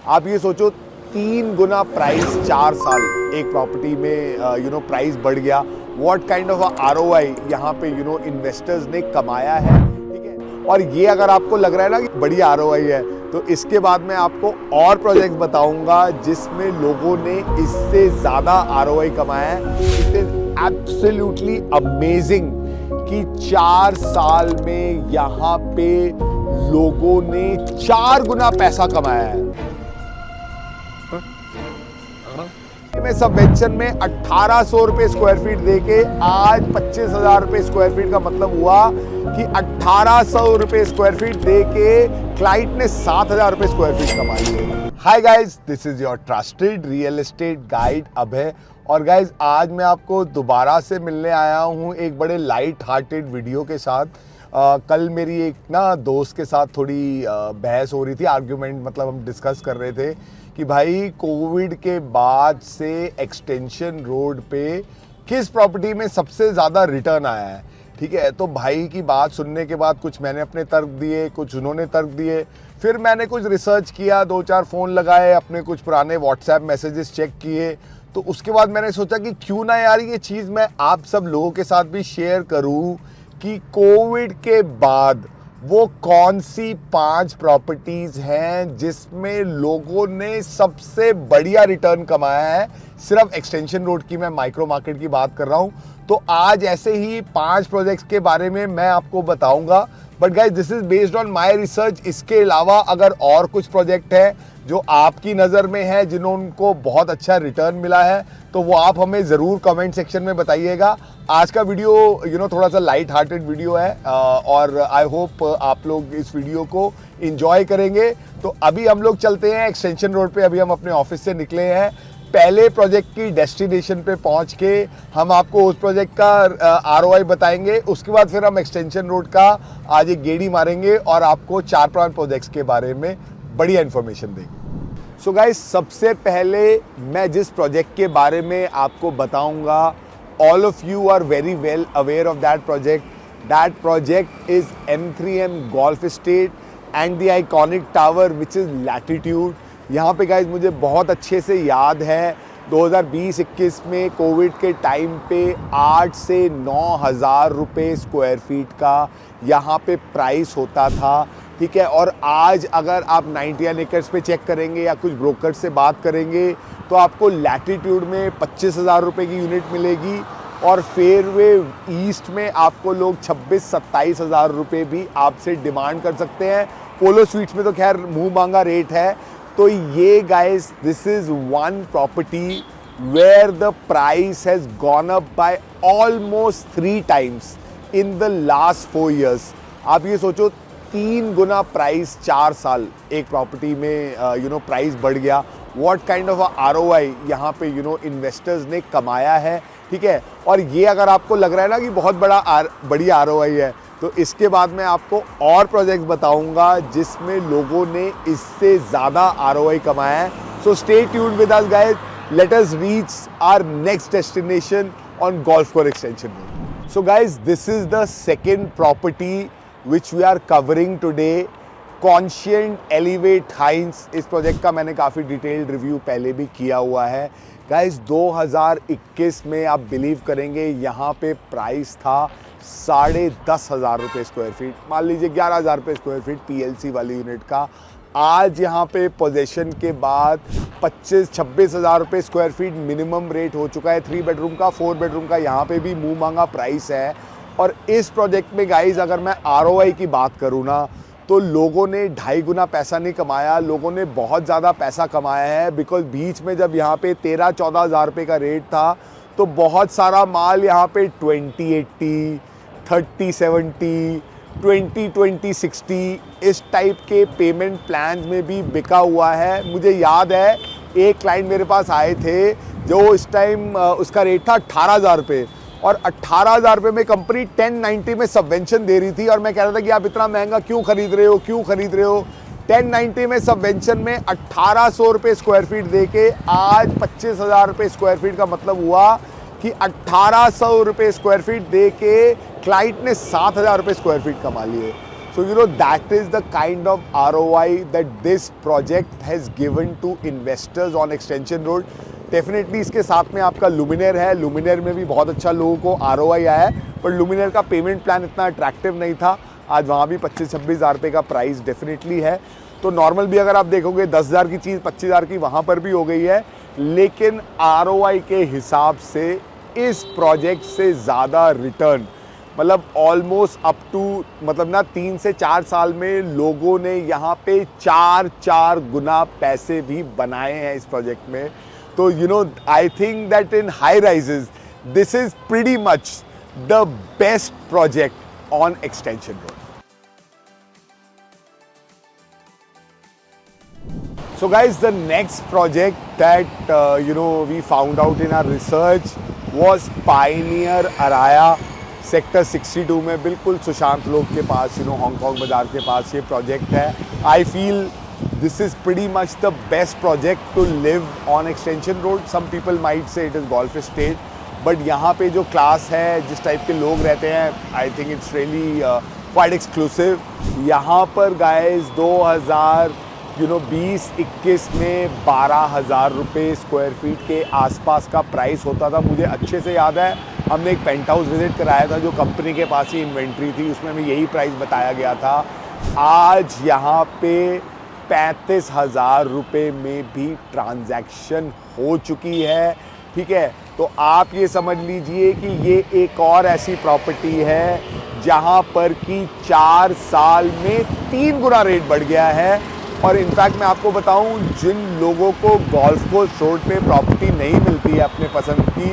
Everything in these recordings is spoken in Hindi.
आप ये सोचो 3 गुना प्राइस 4 साल एक प्रॉपर्टी में प्राइस बढ़ गया। व्हाट काइंड ऑफ आरओआई यहाँ पे इन्वेस्टर्स ने कमाया है, ठीक है। और ये अगर आपको लग रहा है ना कि बड़ी आरओआई है, तो इसके बाद मैं आपको और प्रोजेक्ट बताऊंगा जिसमें लोगों ने इससे ज़्यादा आरओआई कमाया है। इट इज एब्सोल्युटली अमेजिंग कि 4 साल में यहाँ पे लोगों ने 4 गुना पैसा कमाया है। में सबवेंशन में 1800 रुपए स्क्वायर फीट देके आज 25,000 रुपए स्क्वायर फीट का मतलब हुआ कि 1800 रुपए स्क्वायर फीट देके क्लाइंट ने 7,000 रुपए स्क्वायर फीट कमा लिए। Hi guys, this is your trusted real estate guide Abhay. और गाइज आज मैं आपको दोबारा से मिलने आया हूँ एक बड़े लाइट हार्टेड वीडियो के साथ। कल मेरी एक ना दोस्त के साथ थोड़ी बहस हो रही थी, आर्ग्यूमेंट, मतलब हम डिस्कस कर रहे थे कि भाई कोविड के बाद से एक्सटेंशन रोड पे किस प्रॉपर्टी में सबसे ज़्यादा रिटर्न आया है, ठीक है। तो भाई की बात सुनने के बाद कुछ मैंने अपने तर्क दिए, कुछ उन्होंने तर्क दिए, फिर मैंने कुछ रिसर्च किया, 2-4 फ़ोन लगाए, अपने कुछ पुराने व्हाट्सएप मैसेजेस चेक किए। तो उसके बाद मैंने सोचा कि क्यों ना यार ये चीज़ मैं आप सब लोगों के साथ भी शेयर करूं कि कोविड के बाद वो कौन सी 5 प्रॉपर्टीज़ हैं जिसमें लोगों ने सबसे बढ़िया रिटर्न कमाया है। सिर्फ एक्सटेंशन रोड की मैं माइक्रो मार्केट की बात कर रहा हूं। तो आज ऐसे ही 5 प्रोजेक्ट्स के बारे में मैं आपको बताऊंगा, but guys this is based on my research. इसके अलावा अगर और कुछ प्रोजेक्ट है जो आपकी नज़र में है जिन्होंने बहुत अच्छा रिटर्न मिला है, तो वो आप हमें ज़रूर कमेंट सेक्शन में बताइएगा। आज का वीडियो थोड़ा सा लाइट हार्टेड वीडियो है और आई होप आप लोग इस वीडियो को एंजॉय करेंगे। तो अभी हम लोग चलते हैं एक्सटेंशन रोड पे। अभी हम अपने ऑफिस से निकले हैं, पहले प्रोजेक्ट की डेस्टिनेशन पे पहुंच के हम आपको उस प्रोजेक्ट का आरओआई बताएंगे। उसके बाद फिर हम एक्सटेंशन रोड का आज एक गेड़ी मारेंगे और आपको 4-5 प्रोजेक्ट्स के बारे में बढ़िया इन्फॉर्मेशन देंगे। सो गाइस, सबसे पहले मैं जिस प्रोजेक्ट के बारे में आपको बताऊंगा, all of you are very well aware of that project. That project is M3M Golf Estate and the iconic tower which is Latitude. यहाँ पे गाइज मुझे बहुत अच्छे से याद है 2020-21 में कोविड के टाइम पे 8 से 9,000 रुपये स्क्वायर फीट का यहाँ पे प्राइस होता था, ठीक है। और आज अगर आप 91 एकर्स पे चेक करेंगे या कुछ ब्रोकर से बात करेंगे तो आपको लैटिट्यूड में 25,000 रुपये की यूनिट मिलेगी और फेयरवे ईस्ट में आपको लोग 26-27,000 रुपये भी आपसे डिमांड कर सकते हैं। पोलो स्वीट्स में तो खैर मुंह मांगा रेट है। तो ये guys, this is one property where the price has gone up by almost 3 times in the last 4 years। आप ये सोचो 3 गुना प्राइस 4 साल एक प्रॉपर्टी में प्राइस बढ़ गया। व्हाट काइंड ऑफ आरओआई यहाँ पे इन्वेस्टर्स ने कमाया है, ठीक है। और ये अगर आपको लग रहा है ना कि बहुत बड़ी आरओआई है, तो इसके बाद मैं आपको और प्रोजेक्ट बताऊंगा जिसमें लोगों ने इससे ज़्यादा आरओआई कमाया है। So stay tuned with us guys, let us reach our next destination on golf course extension road. So guys, this is the second property which we are covering today, Conscient elevate heights. इस प्रोजेक्ट का मैंने काफ़ी डिटेल्ड रिव्यू पहले भी किया हुआ है। गाइस 2021 में आप बिलीव करेंगे यहाँ पे प्राइस था 10,500 रुपये स्क्वायर फीट, मान लीजिए 11,000 रुपये स्क्वायर फीट पीएलसी वाली यूनिट का। आज यहाँ पे पोजेशन के बाद 25-26,000 रुपये स्क्वायर फीट मिनिमम रेट हो चुका है 3 बेडरूम का। 4 बेडरूम का यहाँ पे भी मुँह मांगा प्राइस है। और इस प्रोजेक्ट में गाइज अगर मैं आरओआई की बात करूँ ना, तो लोगों ने 2.5 गुना पैसा नहीं कमाया, लोगों ने बहुत ज़्यादा पैसा कमाया है। बिकॉज बीच में जब यहाँ पे 13-14,000 रुपये का रेट था, तो बहुत सारा माल यहाँ पे 20-80, 30-70, 20-20-60 इस टाइप के पेमेंट प्लान में भी बिका हुआ है। मुझे याद है एक क्लाइंट मेरे पास आए थे जो इस टाइम उसका रेट था 18,000 रुपये, और 18,000 रुपये में कंपनी 1090 में सबवेंशन दे रही थी। और मैं कह रहा था कि आप इतना महंगा क्यों खरीद रहे हो। 1090 में सबवेंशन में 1,800 रुपये स्क्वायर फीट दे के आज 25,000 रुपये स्क्वायर फीट का मतलब हुआ कि 1,800 रुपये स्क्वायर फीट दे के क्लाइंट ने 7,000 रुपये स्क्वायर फीट कमा लिए। So that is the kind of ROI that this project has given to investors on Extension Road. Definitely इसके साथ में आपका लुमिनेर है, लुमिनेर में भी बहुत अच्छा लोगों को ROI आया है, पर लुमिनेर का पेमेंट प्लान इतना अट्रैक्टिव नहीं था। आज वहाँ भी 25-26 हज़ार रुपये का प्राइस डेफिनेटली है। तो नॉर्मल भी अगर आप देखोगे 10,000 की चीज़ 25,000 की वहाँ पर भी हो गई है, लेकिन ROI के हिसाब से इस प्रोजेक्ट से ज़्यादा रिटर्न, मतलब ऑलमोस्ट अप टू, मतलब ना 3 से 4 साल में लोगों ने यहाँ पे 4 गुना पैसे भी बनाए हैं इस प्रोजेक्ट में। तो I think that in high rises this is pretty much the best project on extension road. So guys, the next project that we found out in our research was Pioneer Araya sector 62 में, बिल्कुल सुशांत लोक के पास, हांगकांग बाजार के पास ये प्रोजेक्ट है। I feel this is pretty much the best project to live on extension road. Some people might say it is golf estate, but यहाँ पे जो क्लास है, जिस टाइप के लोग रहते हैं, I think it's really quite exclusive. यहाँ पर गाइस 2020-21 में 12,000 रुपये स्क्वायर फीट के आसपास का प्राइस होता था। मुझे अच्छे से याद है, हमने एक पेंट हाउस विजिट कराया था जो कंपनी के पास ही इन्वेंट्री थी, उसमें हमें यही प्राइस बताया गया था। आज यहाँ पे 35,000 रुपये में भी ट्रांजैक्शन हो चुकी है। ठीक है, तो आप ये समझ लीजिए कि ये एक और ऐसी प्रॉपर्टी है जहाँ पर कि 4 साल में 3 गुना रेट बढ़ गया है। और इनफैक्ट मैं आपको बताऊं, जिन लोगों को गोल्फ कोर्स रोड पे प्रॉपर्टी नहीं मिलती है अपने पसंद की,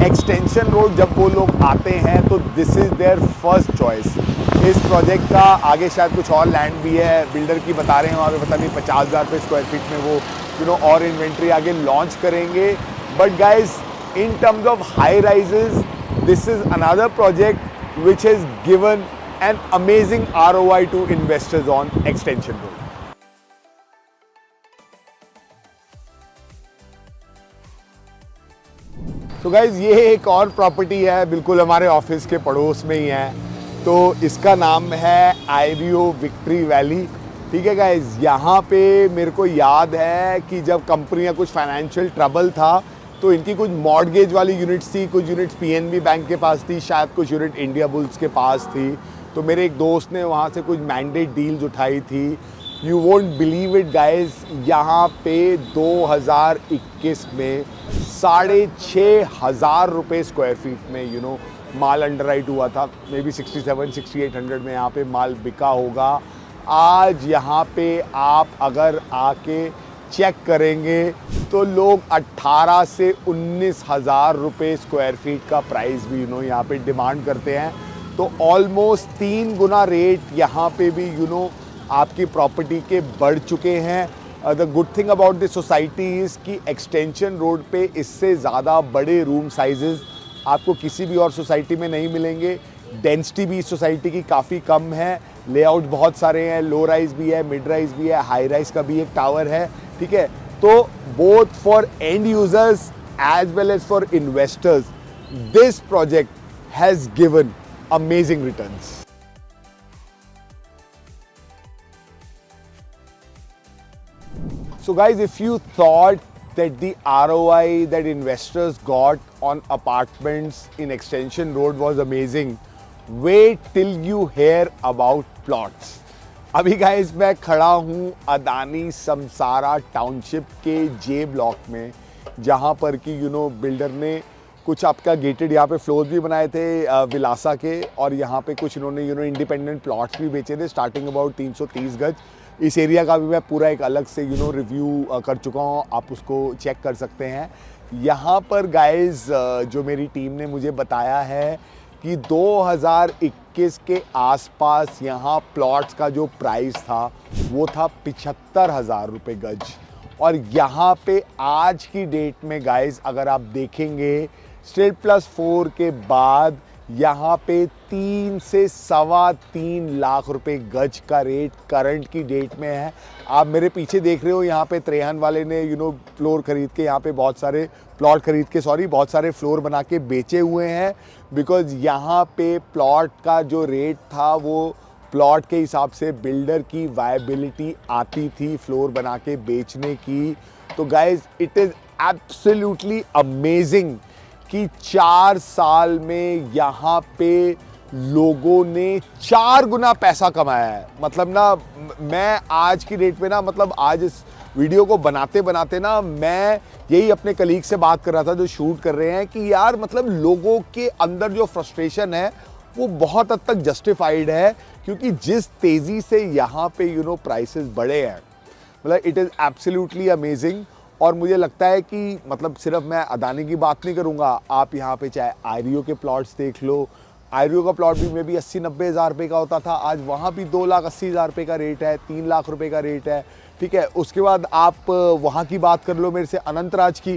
एक्सटेंशन रोड जब वो लोग आते हैं तो this is their first choice. इस प्रोजेक्ट का आगे शायद कुछ और लैंड भी है, बिल्डर की बता रहे हैं, वहाँ पे पता नहीं 50,000 रुपये स्क्वायर फीट में वो और इन्वेंट्री आगे लॉन्च करेंगे। But guys, in terms of high rises, this is another project which has given an amazing ROI to investors on extension road. तो गाइज़, ये एक और प्रॉपर्टी है, बिल्कुल हमारे ऑफिस के पड़ोस में ही है। तो इसका नाम है आईवीओ विक्ट्री वैली। ठीक है गाइज़, यहाँ पे मेरे को याद है कि जब कंपनियाँ कुछ फाइनेंशियल ट्रबल था तो इनकी कुछ मॉर्गेज वाली यूनिट्स थी, कुछ यूनिट्स PNB बैंक के पास थी, शायद कुछ यूनिट इंडिया बुल्स के पास थी। तो मेरे एक दोस्त ने वहाँ से कुछ मैंडेट डील्स उठाई थी। You won't believe it guys, यहाँ पे 2021 में 6,500 रुपये स्क्वायर फीट में माल अंडरराइट हुआ था। मे बी 67-6800 में यहाँ पे माल बिका होगा। आज यहाँ पे आप अगर आके चेक करेंगे तो लोग 18 से 19,000 रुपये स्क्वायर फीट का प्राइस भी यहाँ पे डिमांड करते हैं। तो ऑलमोस्ट 3 गुना रेट यहाँ पे भी आपकी प्रॉपर्टी के बढ़ चुके हैं। The good thing about this society is कि एक्सटेंशन रोड पे इससे ज़्यादा बड़े रूम साइजेस आपको किसी भी और सोसाइटी में नहीं मिलेंगे। डेंसिटी भी इस सोसाइटी की काफ़ी कम है, लेआउट बहुत सारे हैं, लो राइज भी है, मिड राइज भी है, हाई राइज का भी एक टावर है। ठीक है, तो both for end users as well as for investors this project has given amazing returns. So guys, if you thought that the ROI that investors got on apartments in Extension Road was amazing, wait till you hear about plots. अभी guys मैं खड़ा हूँ अदानी समसारा टाउनशिप के J ब्लॉक में, जहाँ पर कि बिल्डर ने कुछ आपका गेटेड यहाँ पे फ्लोर भी बनाए थे विलासा के, और यहाँ पे कुछ इन्होंने इंडिपेंडेंट प्लॉट्स भी बेचे थे स्टार्टिंग अबाउट 330 गज। इस एरिया का भी मैं पूरा एक अलग से रिव्यू कर चुका हूँ, आप उसको चेक कर सकते हैं। यहाँ पर गाइस जो मेरी टीम ने मुझे बताया है कि 2021 के आसपास यहाँ प्लॉट्स का जो प्राइस था वो था 75,000 रुपये गज। और यहाँ पे आज की डेट में गाइस अगर आप देखेंगे स्टेट+4 के बाद यहाँ पे 3 से 3.25 लाख रुपए गज का रेट करंट की डेट में है। आप मेरे पीछे देख रहे हो, यहाँ पे त्रेहन वाले ने फ्लोर खरीद के यहाँ पे बहुत सारे प्लॉट खरीद के बहुत सारे फ्लोर बना के बेचे हुए हैं, बिकॉज यहाँ पे प्लॉट का जो रेट था वो प्लॉट के हिसाब से बिल्डर की वायबिलिटी आती थी फ्लोर बना के बेचने की। तो guys it is absolutely amazing कि 4 साल में यहाँ पे लोगों ने 4 गुना पैसा कमाया है। मतलब ना मैं आज की डेट पे ना, मतलब आज इस वीडियो को बनाते बनाते ना मैं यही अपने कलीग से बात कर रहा था जो शूट कर रहे हैं कि यार मतलब लोगों के अंदर जो फ्रस्ट्रेशन है वो बहुत हद तक जस्टिफाइड है, क्योंकि जिस तेज़ी से यहाँ पे प्राइसेस बढ़े हैं, मतलब इट इज़ एब्सोल्युटली अमेजिंग। और मुझे लगता है कि मतलब सिर्फ मैं अदानी की बात नहीं करूँगा, आप यहाँ पे चाहे आईरियो के प्लॉट्स देख लो, आईरियो का प्लॉट भी में भी 80-90 हज़ार रुपये का होता था, आज वहाँ भी 2,80,000 रुपये का रेट है, 3 लाख रुपये का रेट है, ठीक है। उसके बाद आप वहाँ की बात कर लो मेरे से अनंतराज की,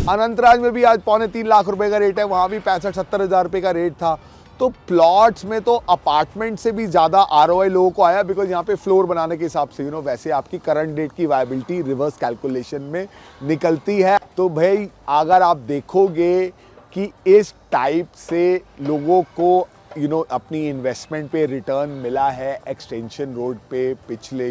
अनंतराज में भी आज 2.25-3 लाख रुपये का रेट है, वहाँ भी 65-70 हज़ार रुपये का रेट था। तो प्लॉट्स में तो अपार्टमेंट से भी ज़्यादा आरओआई लोगों को आया, बिकॉज यहाँ पे फ्लोर बनाने के हिसाब से वैसे आपकी करंट डेट की वायबिलिटी रिवर्स कैलकुलेशन में निकलती है। तो भाई अगर आप देखोगे कि इस टाइप से लोगों को अपनी इन्वेस्टमेंट पे रिटर्न मिला है एक्सटेंशन रोड पे पिछले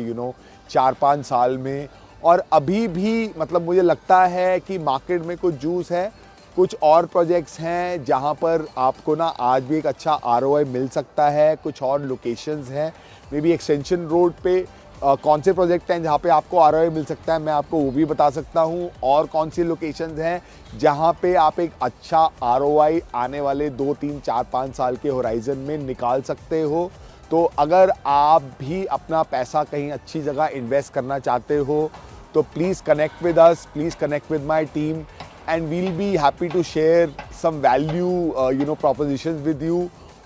4-5 साल में, और अभी भी मतलब मुझे लगता है कि मार्केट में कुछ जूस है, कुछ और प्रोजेक्ट्स हैं जहां पर आपको ना आज भी एक अच्छा आरओआई मिल सकता है। कुछ और लोकेशंस हैं, मे बी एक्सटेंशन रोड पे कौन से प्रोजेक्ट हैं जहां पे आपको आरओआई मिल सकता है, मैं आपको वो भी बता सकता हूं। और कौन सी लोकेशंस हैं जहां पे आप एक अच्छा आरओआई आने वाले 2, 3, 4, 5 साल के होराइजन में निकाल सकते हो। तो अगर आप भी अपना पैसा कहीं अच्छी जगह इन्वेस्ट करना चाहते हो तो please connect with us, please connect with my team, and we'll be happy to share some value propositions with you।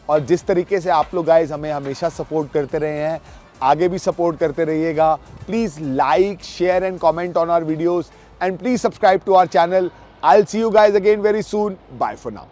और जिस तरीके से आप लोग गाइज हमें हमेशा सपोर्ट करते रहे हैं, आगे भी सपोर्ट करते रहिएगा। Please like, share and comment on our videos, and please subscribe to our channel. I'll see you guys again very soon. Bye for now.